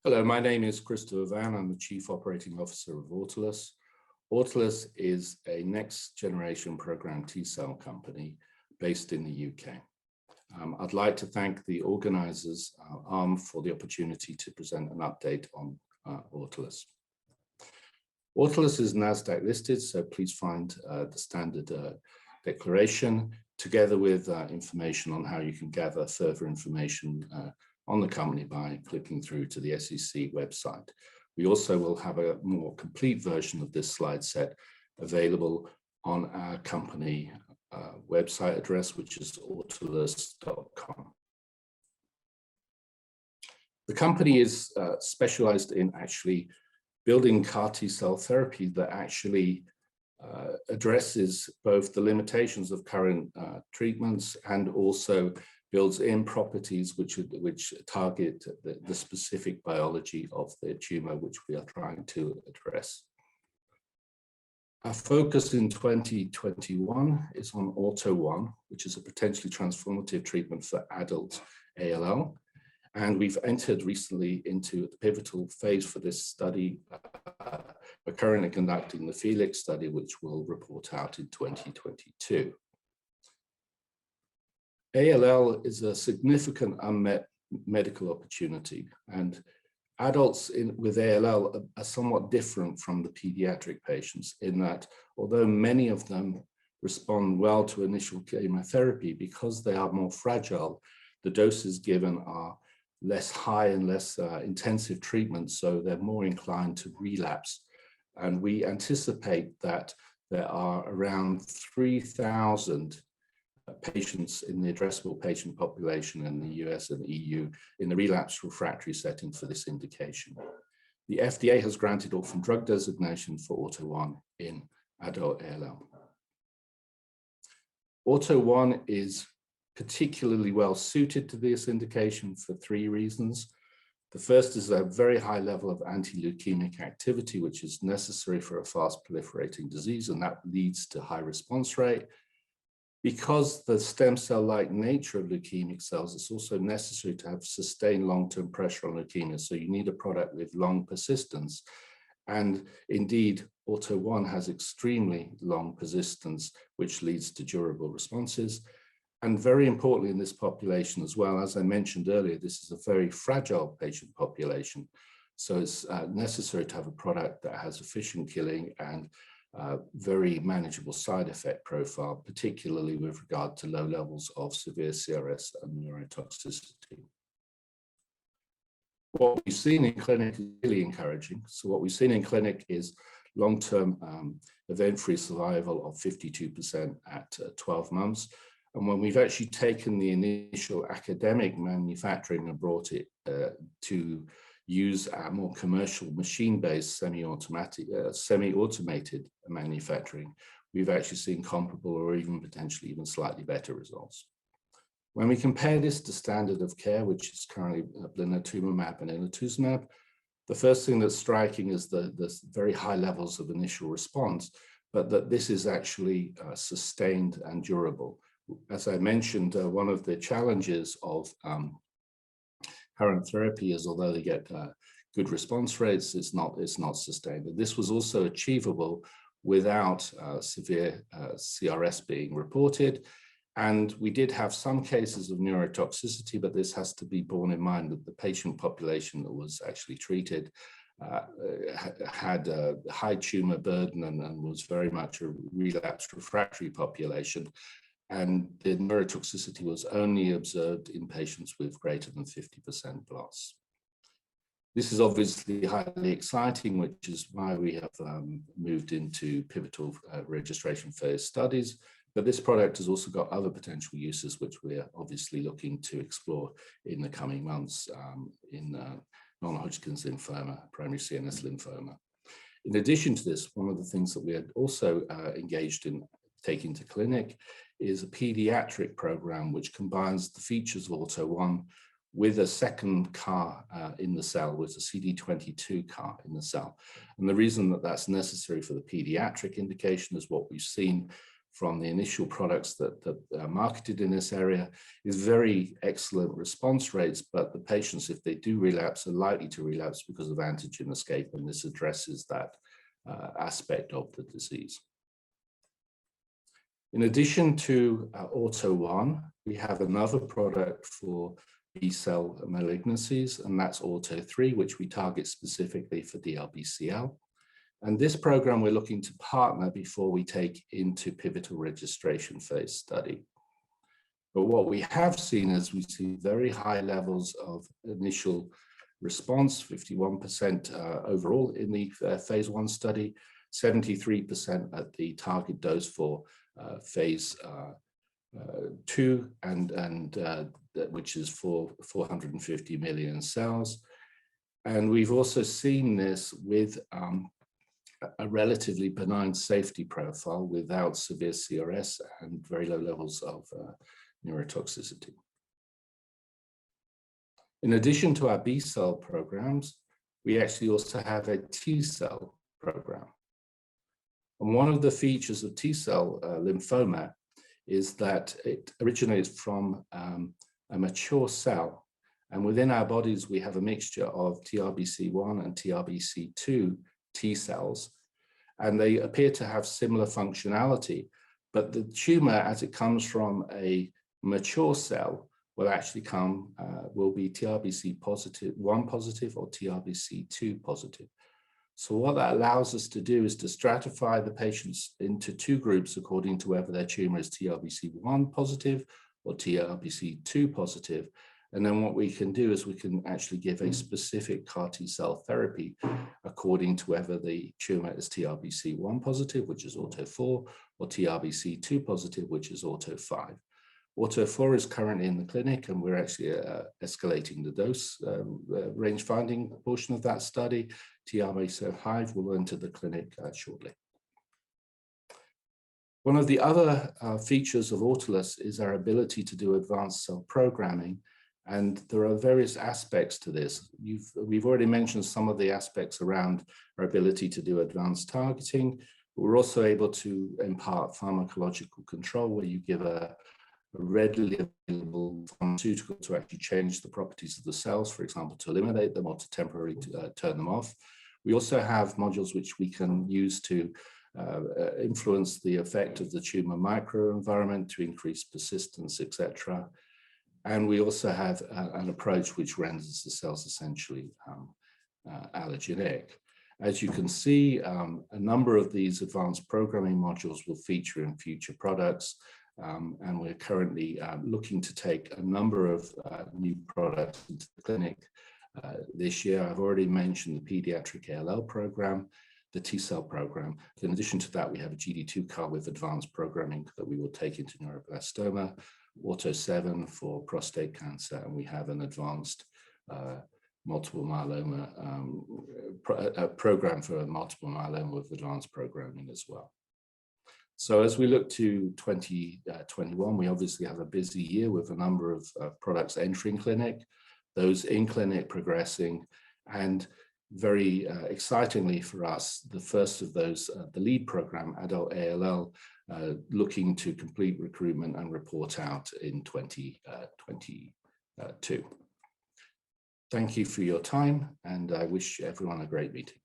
Hello, my name is Christopher Vann. I'm the Chief Operating Officer of Autolus. Autolus is a next generation programmed T-cell company based in the UK. I'd like to thank the organizers, ARM, for the opportunity to present an update on Autolus. Autolus is NASDAQ listed, so please find the standard declaration together with information on how you can gather further information on the company by clicking through to the SEC website. We also will have a more complete version of this slide set available on our company website address, which is autolus.com. The company is specialized in actually building CAR T-cell therapy that actually addresses both the limitations of current treatments and also builds in properties which target the specific biology of the tumor which we are trying to address. Our focus in 2021 is on AUTL, which is a potentially transformative treatment for adult ALL. And we've entered recently into the pivotal phase for this study. We're currently conducting the Felix study, which will report out in 2022. ALL is a significant unmet medical opportunity, and adults with ALL are somewhat different from the pediatric patients in that although many of them respond well to initial chemotherapy, because they are more fragile, the doses given are less high and less intensive treatment, so they're more inclined to relapse. And we anticipate that there are around 3,000 patients in the addressable patient population in the US and EU in the relapsed refractory setting for this indication. The FDA has granted orphan drug designation for AUTL in adult ALL. AUTL is particularly well suited to this indication for three reasons. The first is a very high level of anti-leukemic activity, which is necessary for a fast proliferating disease, and that leads to high response rate. Because the stem cell-like nature of leukemic cells, it's also necessary to have sustained long-term pressure on leukemia. So you need a product with long persistence. And indeed, AUTL has extremely long persistence, which leads to durable responses. And very importantly in this population as well, as I mentioned earlier, this is a very fragile patient population. So it's necessary to have a product that has efficient killing and very manageable side effect profile, particularly with regard to low levels of severe CRS and neurotoxicity. What we've seen in clinic is really encouraging. So what we've seen in clinic is long-term event-free survival of 52% at 12 months. And when we've actually taken the initial academic manufacturing and brought it to use our more commercial machine-based semi-automated manufacturing, we've actually seen comparable or even potentially even slightly better results. When we compare this to standard of care, which is currently blinatumomab and inotuzumab, the first thing that's striking is the very high levels of initial response, but that this is actually sustained and durable. As I mentioned, one of the challenges of current therapy is, although they get good response rates, it's not sustained. And this was also achievable without severe CRS being reported. And we did have some cases of neurotoxicity, but this has to be borne in mind that the patient population that was actually treated had a high tumor burden and was very much a relapsed refractory population. And the neurotoxicity was only observed in patients with greater than 50% blasts. This is obviously highly exciting, which is why we have moved into pivotal registration phase studies. But this product has also got other potential uses, which we're obviously looking to explore in the coming months in non-Hodgkin's lymphoma, primary CNS lymphoma. In addition to this, one of the things that we are also engaged in taking to clinic is a pediatric program which combines the features of AUTL with a second CAR in the cell, with a CD22 CAR in the cell. And the reason that that's necessary for the pediatric indication is what we've seen from the initial products that are marketed in this area is very excellent response rates, but the patients, if they do relapse, are likely to relapse because of antigen escape, and this addresses that aspect of the disease. In addition to AUTO1, we have another product for B-cell malignancies, and that's AUTO3, which we target specifically for DLBCL. And this program we're looking to partner before we take into pivotal registration phase study. But what we have seen is we see very high levels of initial response, 51% overall in the phase 1 study, 73% at the target dose for phase 2, which is for 450 million cells. And we've also seen this with a relatively benign safety profile without severe CRS and very low levels of neurotoxicity. In addition to our B-cell programs, we actually also have a T-cell program. And one of the features of T-cell lymphoma is that it originates from a mature cell. And within our bodies, we have a mixture of TRBC1 and TRBC2 T cells, and they appear to have similar functionality, but the tumor, as it comes from a mature cell, will actually will be TRBC1 positive or TRBC2 positive. So what that allows us to do is to stratify the patients into 2 groups according to whether their tumor is TRBC1 positive or TRBC2 positive. And then what we can do is we can actually give a specific CAR T-cell therapy according to whether the tumor is TRBC1 positive, which is AUTO4, or TRBC2 positive, which is AUTO5. AUTO4 is currently in the clinic, and we're actually escalating the dose range finding portion of that study. TRBC5 will enter the clinic shortly. One of the other features of Autolus is our ability to do advanced cell programming. And there are various aspects to this. We've already mentioned some of the aspects around our ability to do advanced targeting. But we're also able to impart pharmacological control, where you give a readily available pharmaceutical to actually change the properties of the cells, for example, to eliminate them or to temporarily turn them off. We also have modules which we can use to influence the effect of the tumor microenvironment to increase persistence, etc. And we also have an approach which renders the cells essentially allogeneic. As you can see, a number of these advanced programming modules will feature in future products. And we're currently looking to take a number of new products into the clinic this year. I've already mentioned the pediatric ALL program, the T-cell program. In addition to that, we have a GD2 CAR with advanced programming that we will take into neuroblastoma, AUTO7 for prostate cancer, and we have an advanced multiple myeloma program for multiple myeloma with advanced programming as well. So as we look to 2021, we obviously have a busy year with a number of products entering clinic, those in clinic progressing, and very excitingly for us, the first of those, the lead program, adult ALL, looking to complete recruitment and report out in 2022. Thank you for your time, and I wish everyone a great meeting.